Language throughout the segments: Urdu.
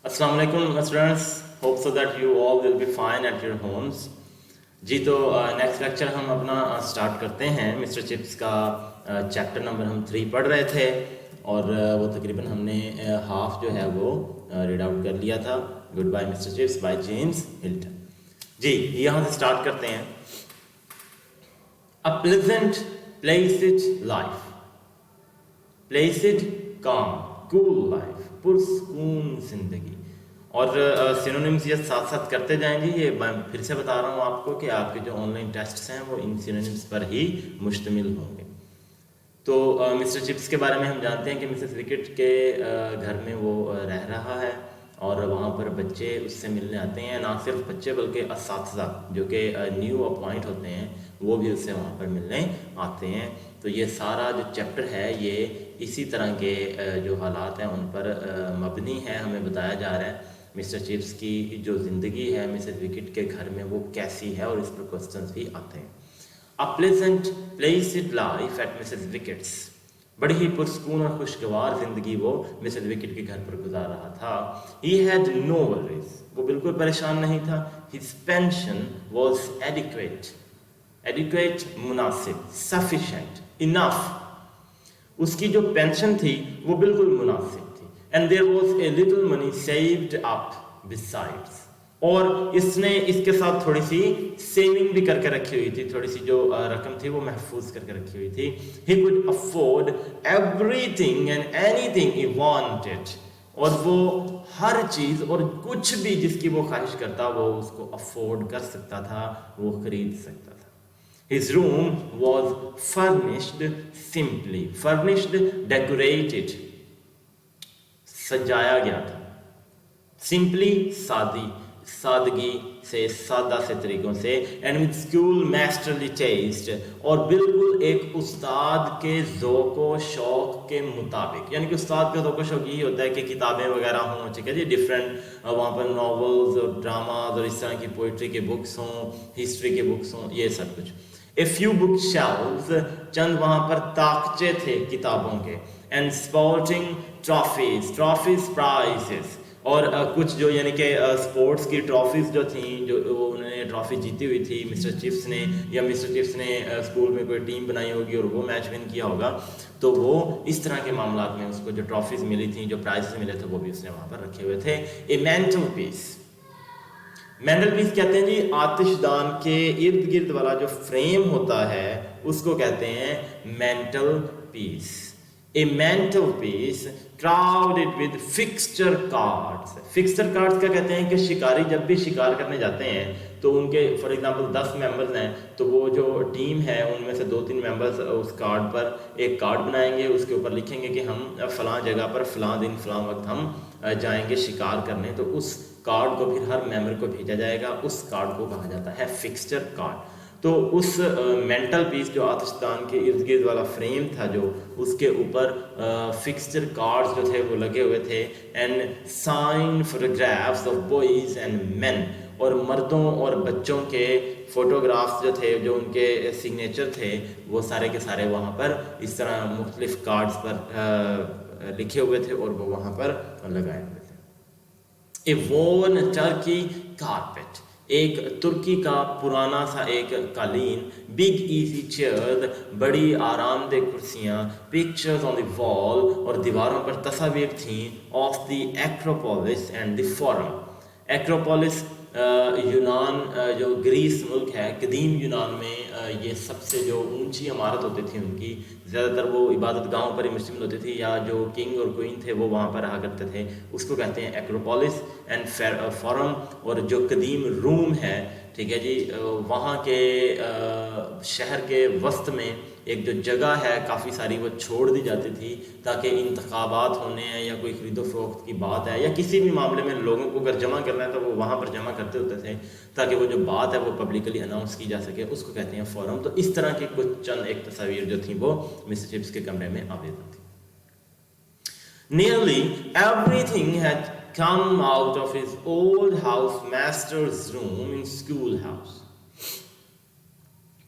السلام علیکم students, hope so that you all will be fine at your homes. جی تو نیکسٹ لیکچر ہم اپنا سٹارٹ کرتے ہیں. مسٹر چپس کا چیپٹر نمبر ہم 3 پڑھ رہے تھے اور وہ تقریباً ہم نے ہاف جو ہے وہ ریڈ آؤٹ کر لیا تھا. Goodbye Mr Chips by James Hilton. جی یہاں سے سٹارٹ کرتے ہیں. A pleasant placid life, placid calm cool life, پرسکون زندگی. اور سینونیمز یہ ساتھ ساتھ کرتے جائیں گے. یہ میں پھر سے بتا رہا ہوں آپ کو کہ آپ کے جو آن لائن ٹیسٹس ہیں وہ ان سینونیمز پر ہی مشتمل ہوں گے. تو مسٹر چپس کے بارے میں ہم جانتے ہیں کہ مسز وکٹ کے گھر میں وہ رہ رہا ہے اور وہاں پر بچے اس سے ملنے آتے ہیں. نہ صرف بچے بلکہ اساتذہ جو کہ نیو اپوائنٹ ہوتے ہیں وہ بھی اس سے وہاں پر ملنے آتے ہیں. تو یہ سارا جو چیپٹر ہے یہ اسی طرح کے جو حالات ہیں ان پر مبنی ہے. ہمیں بتایا جا رہا ہے مسٹر چپس کی جو زندگی ہے مسز وکٹ کے گھر میں وہ کیسی ہے اور اس پر کوسچنس بھی آتے ہیں. A pleasant placid life at Mrs. Wickett's. بڑی ہی پرسکون اور خوشگوار زندگی وہ مسز وکٹ کے گھر پر گزار رہا تھا. He had no worries. وہ بالکل پریشان نہیں تھا. His pension was adequate. Adequate مناسب. Sufficient. Enough. اس کی جو پینشن تھی وہ بالکل مناسب تھی. And there was a little money saved up besides. اور اس نے اس کے ساتھ تھوڑی سی سیونگ بھی کر کے رکھی ہوئی تھی. تھوڑی سی جو رقم تھی وہ محفوظ کر کے رکھی ہوئی تھی. He could afford everything and anything he wanted. اور وہ ہر چیز اور کچھ بھی جس کی وہ خواہش کرتا وہ اس کو افورڈ کر سکتا تھا، وہ خرید سکتا تھا. His room was furnished simply. Furnished, decorated. سجایا گیا تھا. Simply سادگی سے، سادہ سے طریقوں سے. And with school masterly taste. اور بالکل ایک استاد کے ذوق و شوق کے مطابق. یعنی کہ استاد کا ذوق و شوق یہ ہوتا ہے کہ کتابیں وغیرہ ہوں، ٹھیک ہے جی، ڈفرینٹ وہاں پر ناولز اور ڈراماز اور اس طرح کی پوئٹری کے بکس ہوں، ہسٹری کے بکس ہوں، یہ سب کچھ. A few book shelves. چند وہاں پر تاقچے تھے کتابوں کے. And sporting trophies. Trophies, prizes. اور کچھ جو یعنی کہ اسپورٹس کی ٹرافیز جو تھیں، جو انہوں نے ٹرافی جیتی ہوئی تھی مسٹر چپس نے، یا مسٹر چپس نے اسکول میں کوئی ٹیم بنائی ہوگی اور وہ میچ ون کیا ہوگا، تو وہ اس طرح کے معاملات میں اس کو جو ٹرافیز ملی تھیں، جو پرائزز ملے تھے، وہ بھی اس نے وہاں پر رکھے ہوئے تھے. A mental peace. Mental peace کہتے ہیں جی آتش دان کے ارد گرد والا جو فریم ہوتا ہے اس کو کہتے ہیں mental peace. A mental piece crowded with fixture cards. Fixture cards کیا کہتے ہیں کہ شکاری جب بھی شکار کرنے جاتے ہیں تو ان کے فار ایگزامپل 10 ممبرز ہیں تو وہ جو ٹیم ہے ان میں سے 2-3 ممبرز اس کارڈ پر ایک کارڈ بنائیں گے، اس کے اوپر لکھیں گے کہ ہم فلاں جگہ پر فلاں دن فلاں وقت ہم جائیں گے شکار کرنے. تو اس کارڈ کو پھر ہر ممبر کو بھیجا جائے گا. اس کارڈ کو کہا جاتا ہے فکسچر کارڈ. تو اس مینٹل پیس جو آتش دان کے ارد گرد والا فریم تھا جو اس کے اوپر فکسچر کارڈز جو تھے وہ لگے ہوئے تھے. And sign photographs of boys and men. اور مردوں اور بچوں کے فوٹوگرافس جو تھے، جو ان کے سگنیچر تھے، وہ سارے کے سارے وہاں پر اس طرح مختلف کارڈز پر لکھے ہوئے تھے اور وہ وہاں پر لگائے ہوئے تھے. اے worn turkey carpet. ایک ترکی کا پرانا سا ایک قالین. Big easy chair. بڑی آرام دہ کرسیاں. پکچرز آن دی وال. اور دیواروں پر تصاویر تھیں. Of the Acropolis and the forum. Acropolis یونان جو گریس ملک ہے، قدیم یونان میں یہ سب سے جو اونچی عمارت ہوتی تھی ان کی، زیادہ تر وہ عبادت گاہوں پر ہی مشتمل ہوتی تھی، یا جو کنگ اور کوئین تھے وہ وہاں پر رہا کرتے تھے، اس کو کہتے ہیں ایکروپولس اینڈ فورم. اور جو قدیم روم ہے، ٹھیک ہے جی، وہاں کے شہر کے وسط میں ایک جو جگہ ہے کافی ساری وہ چھوڑ دی جاتی تھی تاکہ انتخابات ہونے ہیں یا کوئی خرید و فروخت کی بات ہے یا کسی بھی معاملے میں لوگوں کو اگر جمع کرنا ہے تو وہ وہاں پر جمع کرتے ہوتے تھے تاکہ وہ جو بات ہے وہ پبلکلی اناؤنس کی جا سکے. اس کو کہتے ہیں فورم. تو اس طرح کی کچھ چند ایک تصاویر جو تھیں وہ مسٹر چپس کے کمرے میں آویزاں تھیں. Nearly everything had come out of his old house master's room in school house.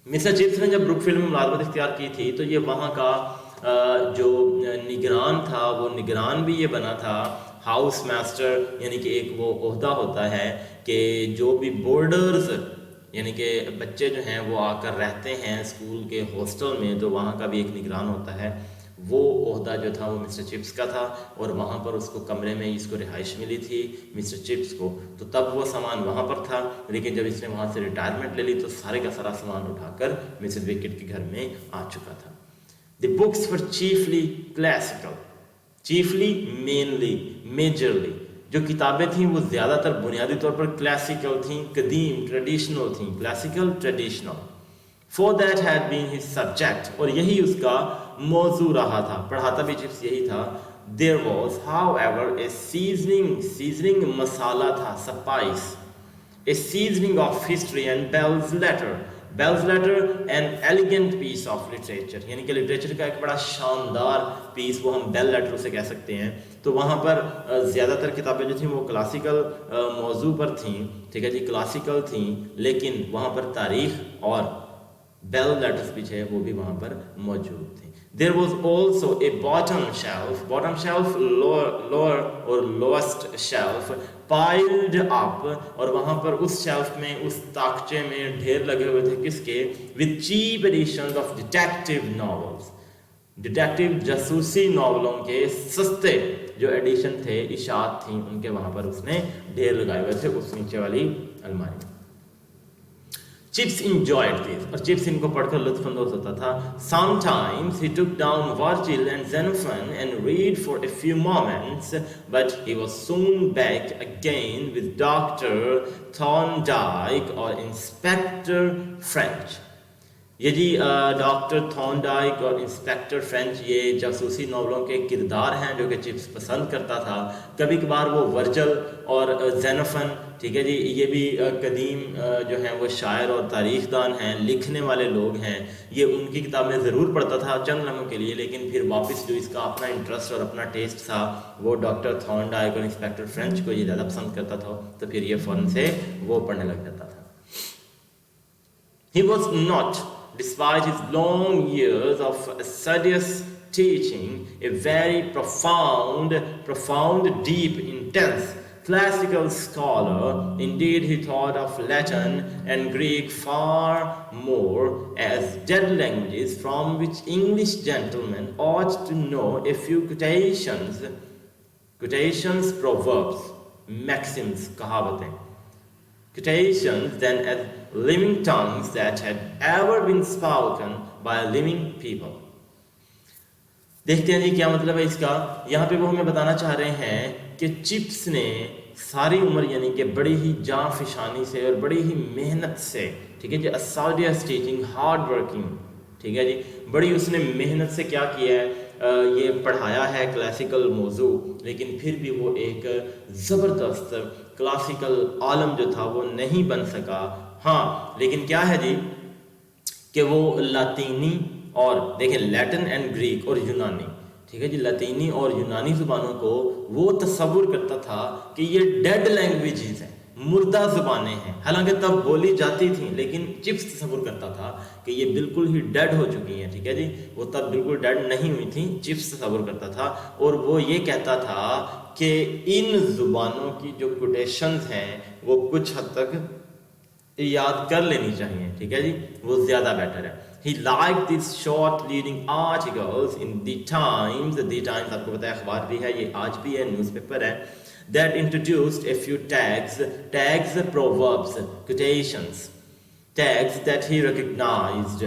Mr Chips نے جب بروک فیلڈ میں ملازمت اختیار کی تھی تو یہ وہاں کا جو نگران تھا وہ نگران بھی یہ بنا تھا ہاؤس ماسٹر یعنی کہ ایک وہ عہدہ ہوتا ہے کہ جو بھی بورڈرز یعنی کہ بچے جو ہیں وہ آ کر رہتے ہیں اسکول کے ہاسٹل میں، تو وہاں کا بھی ایک نگران ہوتا ہے، وہ عہدہ جو تھا وہ مسٹر چپس کا تھا، اور وہاں پر اس کو کمرے میں اس کو رہائش ملی تھی مسٹر چپس کو، تو تب وہ سامان وہاں پر تھا، لیکن جب اس نے وہاں سے ریٹائرمنٹ لے لی تو سارے کا سارا سامان اٹھا کر مسز وکٹ کے گھر میں آ چکا تھا۔ The books were chiefly classical, chiefly mainly, majorly، جو کتابیں تھیں وہ زیادہ تر بنیادی طور پر کلاسیکل تھیں، قدیم ٹریڈیشنل تھیں، classical traditional. For that had been his subject، اور یہی اس کا موضوع رہا تھا، پڑھاتا بھی چپس یہی تھا۔ There was however a seasoning مسالہ تھا، spice، a seasoning of history and Bell's letter an elegant piece of literature، یعنی کہ لٹریچر کا ایک بڑا شاندار پیس، وہ ہم بیل لیٹر اسے کہہ سکتے ہیں۔ تو وہاں پر زیادہ تر کتابیں جو تھیں وہ کلاسیکل موضوع پر تھیں، ٹھیک ہے جی، کلاسیکل تھیں، لیکن وہاں پر تاریخ اور بیل لیٹرز بھی تھے، وہ بھی وہاں پر موجود تھے۔ There was also a bottom shelf lower or lowest shelf piled up، اور وہاں پر اس شیلف میں، اس تاکچے میں ڈھیر لگے ہوئے تھے کس کے؟ with cheap editions of detective novels، detective جاسوسی ناولوں کے سستے جو ایڈیشن تھے، اشاعت تھیں، ان کے وہاں پر اس نے ڈھیر لگائے ہوئے تھے اس نیچے والی الماری میں۔ چپس enjoyed this، اور چپس ان کو پڑھ کر لطف اندوز ہوتا تھا۔ Sometimes he took down Virgil and Xenophon and read for a few moments, but he was soon back again with Dr. Thorndyke or Inspector French۔ یہ جی ڈاکٹر تھورنڈائک اور انسپیکٹر فرینچ یہ جاسوسی ناولوں کے کردار ہیں جو کہ چپس پسند کرتا تھا۔ کبھی کبھار وہ ورجل اور زینوفن، ٹھیک ہے جی، یہ بھی قدیم جو ہیں وہ شاعر اور تاریخ دان ہیں، لکھنے والے لوگ ہیں، یہ ان کی کتابیں ضرور پڑھتا تھا چند لمحوں کے لیے، لیکن پھر واپس جو اس کا اپنا انٹرسٹ اور اپنا ٹیسٹ تھا وہ ڈاکٹر تھورنڈائک اور انسپیکٹر فرینچ کو یہ زیادہ پسند کرتا تھا، تو پھر یہ فوراً سے وہ پڑھنے لگ جاتا تھا۔ He was not, despite his long years of assiduous teaching, a very profound, deep, intense classical scholar. Indeed, he thought of Latin and Greek far more as dead languages from which English gentlemen ought to know a few quotations, proverbs, maxims, kahawatein, quotations than as living tongues that had ever been spoken by living people۔ دیکھتے ہیں جی کیا مطلب ہے اس کا۔ یہاں پہ وہ ہمیں بتانا چاہ رہے ہیں کہ چپس نے ساری عمر یعنی کہ بڑی ہی جاں فشانی سے اور بڑی ہی محنت سے، ٹھیک ہے جی، اسائڈیس ٹیچنگ، ہارڈ ورکنگ، ٹھیک ہے جی، بڑی اس نے محنت سے کیا کیا ہے، یہ پڑھایا ہے کلاسیکل موضوع، لیکن پھر بھی وہ ایک زبردست کلاسیکل عالم جو تھا وہ نہیں بن سکا۔ ہاں لیکن کیا ہے جی کہ وہ لاطینی اور دیکھیں لیٹن اینڈ گریک اور یونانی، ٹھیک ہے جی، لاطینی اور یونانی زبانوں کو وہ تصور کرتا تھا کہ یہ ڈیڈ لینگویجز ہیں، مردہ زبانیں ہیں، حالانکہ تب بولی جاتی تھیں، لیکن چپس تصور کرتا تھا کہ یہ بالکل ہی ڈیڈ ہو چکی ہیں، ٹھیک ہے جی، وہ تب بالکل ڈیڈ نہیں ہوئی تھیں، چپس تصور کرتا تھا، اور وہ یہ کہتا تھا کہ ان زبانوں کی جو کوٹیشنز ہیں وہ کچھ حد تک یاد کر لینی چاہیے، ٹھیک ہے جی، وہ زیادہ بیٹر ہے۔ He liked these short leading articles in The Times آپ کو پتہ ہے اخبار بھی ہے، یہ آج بھی ہے، نیوز پیپر ہے، that introduced a few tags, proverbs, quotations, tags that he recognized,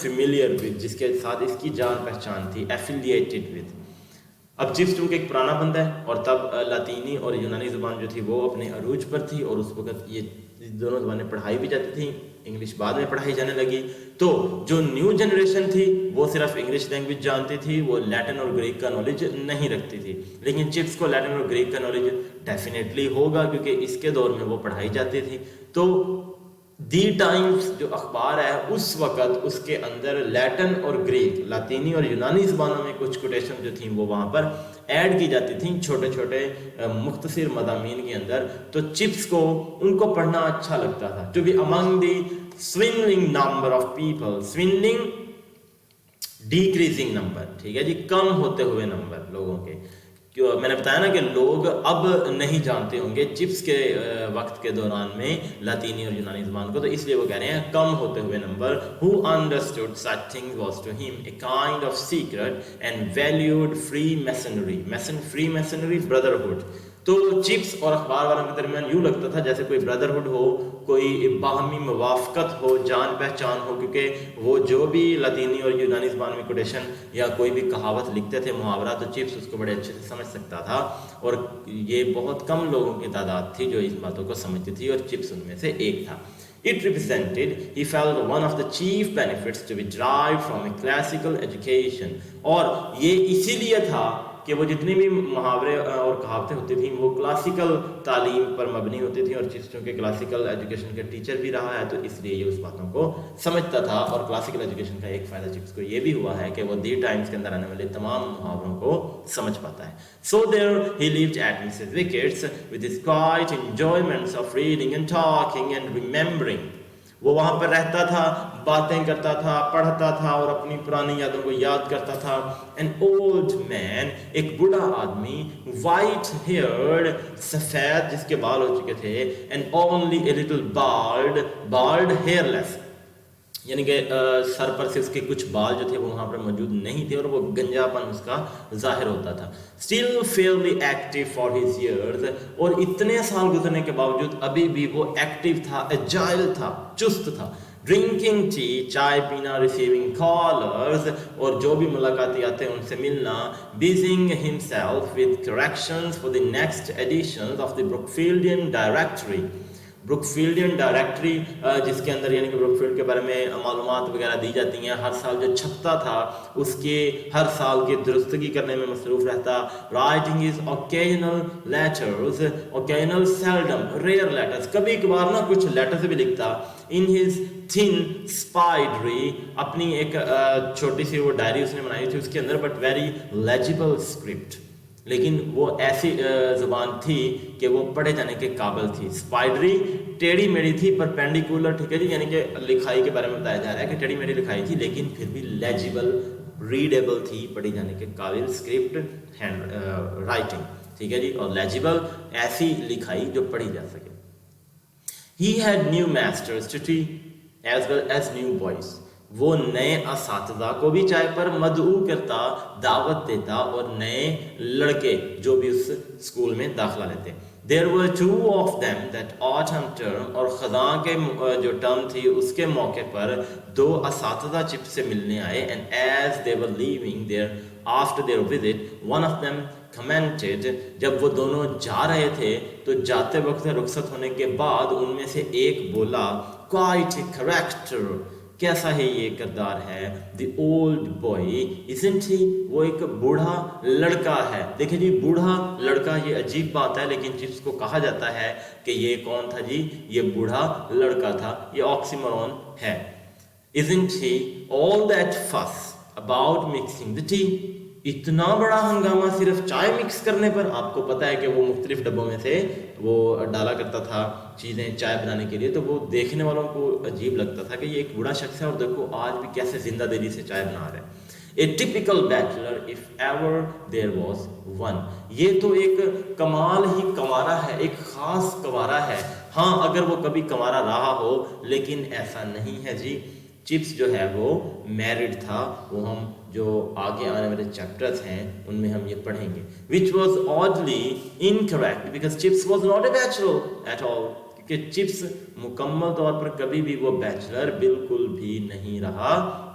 familiar with، جس کے ساتھ اس کی جان پہچان تھی، affiliated with۔ اب چپس چونکہ ایک پرانا بندہ ہے اور تب لاطینی اور یونانی زبان جو تھی وہ اپنے عروج پر تھی، اور اس وقت یہ دونوں زبانیں پڑھائی بھی جاتی تھیں، انگلش بعد میں پڑھائی جانے لگی، تو جو نیو جنریشن تھی وہ صرف انگلش لینگویج جانتی تھی، وہ لیٹن اور گریک کا نالج نہیں رکھتی تھی، لیکن چپس کو لیٹن اور گریک کا نالج ڈیفینیٹلی ہوگا کیونکہ اس کے دور میں وہ پڑھائی جاتی تھی۔ تو دی ٹائمز جو اخبار ہے اس وقت اس کے اندر لیٹن اور گریک، لاطینی اور یونانی زبانوں میں کچھ کوٹیشن جو تھیں وہ وہاں پر ایڈ کی جاتی تھیں چھوٹے چھوٹے مختصر مضامین کے اندر، تو چپس کو ان کو پڑھنا اچھا لگتا تھا۔ To be among the swindling number of people، swindling decreasing number, ٹھیک ہے جی، کم ہوتے ہوئے نمبر لوگوں کے، میں نے بتایا نا کہ لوگ اب نہیں جانتے ہوں گے چپس کے وقت کے دوران میں لاطینی اور یونانی زبان کو، تو اس لیے وہ کہہ رہے ہیں کم ہوتے ہوئے number. who understood such things was to him a kind of secret and valued Freemasonry brotherhood. تو چپس اور اخبار والوں کے درمیان یوں لگتا تھا جیسے کوئی بردرہڈ ہو، کوئی باہمی موافقت ہو، جان پہچان ہو، کیونکہ وہ جو بھی لاطینی اور یونانی زبان میں کوٹیشن یا کوئی بھی کہاوت لکھتے تھے، محاورہ، تو چپس اس کو بڑے اچھے سے سمجھ سکتا تھا. اور یہ بہت کم لوگوں کی تعداد تھی جو اس باتوں کو سمجھتی تھی، اور چپس ان میں سے ایک تھا. It represented, he felt, one of the chief benefits to be derived from a classical education. اور یہ اسی لیے تھا کہ وہ جتنی بھی محاورے اور کہاوتیں ہوتی تھیں وہ کلاسیکل تعلیم پر مبنی ہوتی تھیں، اور چونکہ کلاسیکل ایجوکیشن کا ٹیچر بھی رہا ہے تو اس لیے یہ اس باتوں کو سمجھتا تھا. اور کلاسیکل ایجوکیشن کا ایک فائدہ چپس کو یہ بھی ہوا ہے کہ وہ دی ٹائمز کے اندر آنے والے تمام محاوروں کو سمجھ پاتا ہے. So there he lived at Mrs. Wickett's with his quiet enjoyments of reading and talking and remembering. وہ وہاں پر رہتا تھا، باتیں کرتا تھا، پڑھتا تھا اور اپنی پرانی یادوں کو یاد کرتا تھا. An old man، ایک بوڑھا آدمی، white haired، سفید جس کے بال ہو چکے تھے، and only a little bald hairless، یعنی کہ سر پر سے اس کے کچھ بال جو تھے وہ وہاں پر موجود نہیں تھے اور وہ گنجا پن اس کا ظاہر ہوتا تھا. Still fairly active for his years، اور اتنے سال گزرنے کے باوجود ابھی بھی وہ ایکٹیو تھا، agile تھا، چست تھا. Drinking tea، چائے پینا، receiving callers، اور جو بھی ملاقاتی آتے ہیں ان سے ملنا. Busying himself with corrections for the next editions of the Brookfieldian Directory. Brookfieldian directory جس کے اندر یعنی کہ بروکفیلڈ کے بارے میں معلومات وغیرہ دی جاتی ہیں، ہر سال جو چھپتا تھا اس کے ہر سال کی درستگی کرنے میں مصروف رہتا. Writing is occasional letters, occasional seldom, rare letters, کبھی کبھار نا کچھ لیٹرز بھی لکھتا. ان ہز تھن اسپائڈری، اپنی ایک چھوٹی سی وہ ڈائری اس نے بنائی تھی اس کے اندر، بٹ ویری لیجیبل اسکرپٹ، لیکن وہ ایسی زبان تھی کہ وہ پڑھے جانے کے قابل تھی. اسپائڈری ٹیڑھی میڑھی تھی، پرپینڈیکولر، ٹھیک ہے جی، یعنی کہ لکھائی کے بارے میں بتایا جا رہا ہے کہ ٹیڑھی میڑھی لکھائی تھی لیکن پھر بھی لیجیبل، ریڈیبل تھی، پڑھی جانے کے قابل. اسکرپٹ، ہینڈ رائٹنگ، ٹھیک ہے جی، اور لیجیبل، ایسی لکھائی جو پڑھی جا سکے. He had new masters to teach as well as new boys. وہ نئے اساتذہ کو بھی چائے پر مدعو کرتا، دعوت دیتا، اور نئے لڑکے جو بھی اس اسکول میں داخلہ لیتے. There were two of them that autumn term، اور خزاں کے جو ٹرم تھی اس کے موقع پر دو اساتذہ چپس سے ملنے آئے. And as they were leaving there after their visit، one of them commented، جب وہ دونوں جا رہے تھے تو جاتے وقت رخصت ہونے کے بعد ان میں سے ایک بولا، quite a character، کیسا ہے یہ کردار ہے. The old boy isn't he، وہ ایک بوڑھا لڑکا ہے. دیکھیں جی، بوڑھا لڑکا، یہ عجیب بات ہے لیکن جس کو کہا جاتا ہے کہ یہ کون تھا جی، یہ بوڑھا لڑکا تھا، یہ آکسیمورون ہے. isn't he all that fuss about mixing the tea، اتنا بڑا ہنگامہ صرف چائے مکس کرنے پر. آپ کو پتہ ہے کہ وہ مختلف ڈبوں میں سے وہ ڈالا کرتا تھا چیزیں چائے بنانے کے لیے، تو وہ دیکھنے والوں کو عجیب لگتا تھا کہ یہ ایک بوڑھا شخص ہے اور دیکھو آج بھی کیسے زندہ دلی سے چائے بنا رہا ہے. A typical bachelor if ever there was one، یہ تو ایک کمال ہی کنوارا ہے، ایک خاص کنوارا ہے. ہاں اگر وہ کبھی کنوارا رہا ہو، لیکن ایسا نہیں ہے جی. چپس جو ہے وہ میرڈ تھا، وہ ہم جو آگے آنے والے چیپٹرز ہیں ان میں ہم یہ پڑھیں گے. which was oddly incorrect because Chips was not a bachelor at all، کیونکہ چپس مکمل طور پر کبھی بھی وہ بیچلر بالکل بھی نہیں رہا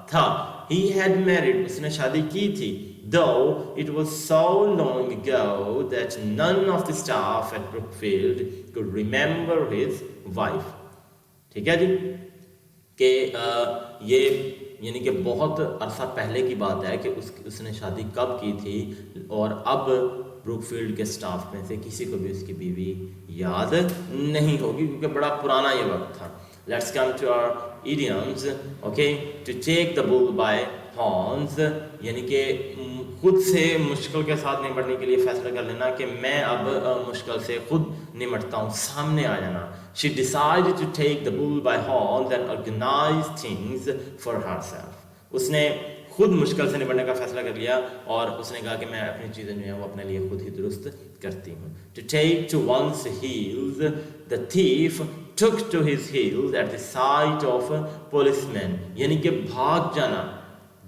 تھا. he had married، اس نے شادی کی تھی. though it was so long ago that none of the staff at Brookfield could remember his wife. ٹھیک ہے جی، کہ یہ یعنی کہ بہت عرصہ پہلے کی بات ہے کہ اس نے شادی کب کی تھی، اور اب بروکفیلڈ کے سٹاف میں سے کسی کو بھی اس کی بیوی یاد نہیں ہوگی کیونکہ بڑا پرانا یہ وقت تھا. Let's come to our idioms. Okay, to take the bull by horns، یعنی کہ خود سے مشکل کے ساتھ نمٹنے کے لیے فیصلہ کر لینا کہ میں اب مشکل سے خود نمٹتا ہوں، سامنے آ جانا. She decided to take the bull by horns and organize things for herself. اس نے خود مشکل سے نپٹنے کا فیصلہ کر لیا اور اس نے کہا کہ میں اپنی چیزیں جو ہیں وہ اپنے لیے خود ہی درست کرتی ہوں. To take to one's heels, the thief took to his heels at the sight of a policeman. یعنی کہ بھاگ جانا،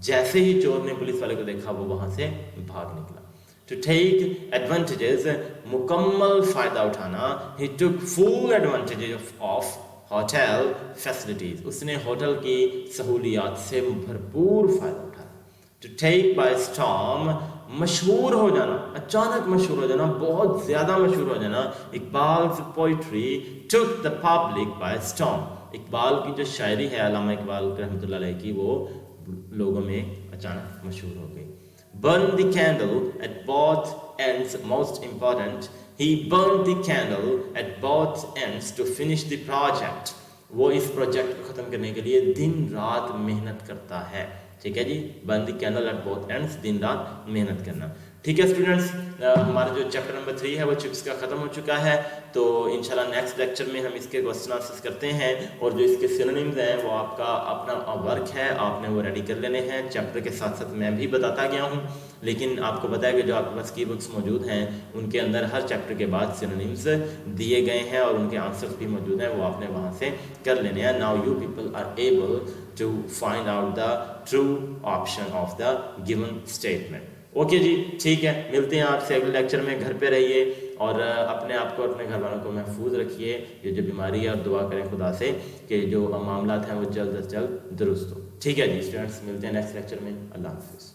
جیسے ہی چور نے پولیس والے کو دیکھا وہ وہاں سے بھاگ نکلا. To take advantages, مکمل فائدہ اٹھانا. He took full advantage of hotel facilities. اس نے ہوٹل کی سہولیات سے بھرپور فائدہ اٹھایا. To take by storm, مشہور ہو جانا، اچانک مشہور ہو جانا، بہت زیادہ مشہور ہو جانا. اقبال's poetry took the public by storm. Iqbal کی جو شاعری ہے علامہ اقبال رحمۃ اللہ علیہ کی، وہ لوگوں میں اچانک مشہور ہو گئی. Burn the candle at both ends, most important. He burned the candle at both ends to finish the project. وہ اس پروجیکٹ کو ختم کرنے کے لیے دن رات محنت کرتا ہے. ٹھیک ہے جی، burn the candle at both ends، دن رات محنت کرنا. ٹھیک ہے اسٹوڈنٹس، ہمارا جو چیپٹر نمبر 3 ہے وہ چپس کا ختم ہو چکا ہے. تو انشاءاللہ نیکسٹ لیکچر میں ہم اس کے کوسچن آنسرز کرتے ہیں، اور جو اس کے سینونیمز ہیں وہ آپ کا اپنا ورک ہے، آپ نے وہ ریڈی کر لینے ہیں. چیپٹر کے ساتھ ساتھ میں بھی بتاتا گیا ہوں، لیکن آپ کو پتہ ہے کہ جو آپ کے پاس کی بکس موجود ہیں ان کے اندر ہر چیپٹر کے بعد سینونیمز دیے گئے ہیں اور ان کے آنسرز بھی موجود ہیں، وہ آپ نے وہاں سے کر لینے ہیں. Now you people are able to find out the true option of the given statement. Okay جی، ٹھیک ہے، ملتے ہیں آپ سے اگلے لیکچر میں. گھر پہ رہیے اور اپنے آپ کو اپنے گھر والوں کو محفوظ رکھیے. یہ جو بیماری ہے، اور دعا کریں خدا سے کہ جو معاملات ہیں وہ جلد از جلد درست ہو. ٹھیک ہے جی اسٹوڈنٹس، ملتے ہیں نیکسٹ لیکچر میں. اللہ حافظ.